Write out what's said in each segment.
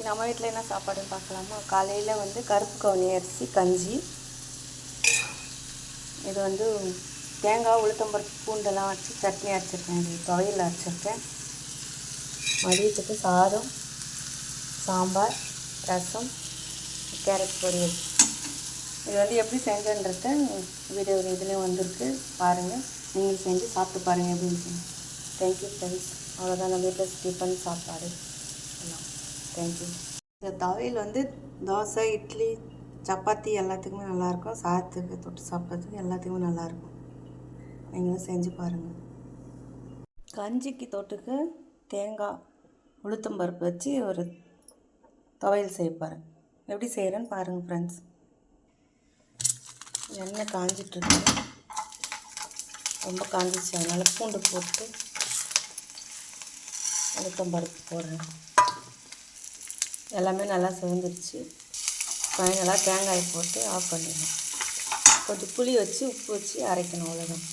நம்ம வீட்டில் என்ன சாப்பாடுன்னு பார்க்கலாமா? காலையில் வந்து கருப்பு கவுனி அரிசி கஞ்சி. இது வந்து தேங்காய் உளுத்தம்பருப்பு பூண்டெல்லாம் வச்சு சட்னி அரைச்சிருக்கேன். இது துவையல் அரைச்சிருக்கேன். மதியத்துக்கு சாதம், சாம்பார், ரசம், கேரட் பொரியல். இது வந்து எப்படி செஞ்சேன்றத வீடியோ இதுலேயும் வந்திருக்கு, பாருங்கள். நீங்கள் செஞ்சு சாப்பிட்டு பாருங்கள் எப்படின்னு சொல்லி. Thank you friends. அவ்வளோதான் நம்ம வீட்டில் டிஃபன் சாப்பாடு எல்லாம். தேங்க்யூ. இந்த துவையல் வந்து தோசை, இட்லி, சப்பாத்தி எல்லாத்துக்குமே நல்லாயிருக்கும். சாதத்துக்கு தொட்டு சாப்பிட்றதுக்கு எல்லாத்துக்குமே நல்லாயிருக்கும். நீங்களும் செஞ்சு பாருங்கள். கஞ்சிக்கு தொட்டுக்கு தேங்காய் உளுத்தம்பருப்பு வச்சு ஒரு துவையல் செய்ய பாருங்கள். எப்படி செய்கிறேன்னு பாருங்கள் ஃப்ரெண்ட்ஸ். எண்ணெய் காஞ்சிட்ருக்கு, ரொம்ப காஞ்சிச்சு. அதனால் பூண்டு போட்டு உளுத்தம்பருப்பு போடுறேன். எல்லாமே நல்லா சேர்ந்துருச்சு. ஃபைனலாக தேங்காய் போட்டு ஆஃப் பண்ணிடணும். கொஞ்சம் புளி வச்சு உப்பு வச்சு அரைக்கணும், அவ்வளோதான்.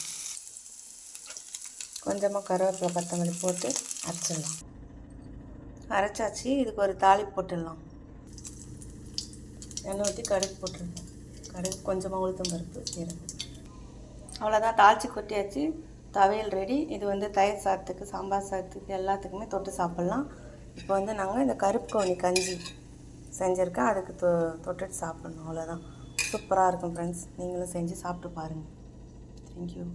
கொஞ்சமாக கருவேப்பிலை கொத்தமல்லி போட்டு அரைச்சிடலாம். அரைச்சாச்சு. இதுக்கு ஒரு தாளிப்பு போட்டுடலாம். எண்ணெய் ஊற்றி கடுகு போட்டுருக்கேன். கடுகு, கொஞ்சமாக உளுத்தம்பருப்பு, சீரகம். அவ்வளோதான், தாளித்து கொட்டியாச்சு. துவையல் ரெடி. இது வந்து தயிர் சாதத்துக்கு, சாம்பார் சாதத்துக்கு எல்லாத்துக்குமே தொட்டு சாப்பிட்லாம். இப்போ வந்து நாங்கள் இந்த கருப்பு கவுனி கஞ்சி செஞ்சுருக்கேன், அதுக்கு தொட்டுட்டு சாப்பிட்ணும். அவ்வளோதான். சூப்பராக இருக்கும் ஃப்ரெண்ட்ஸ். நீங்களும் செஞ்சு சாப்பிட்டு பாருங்கள். தேங்க்யூ.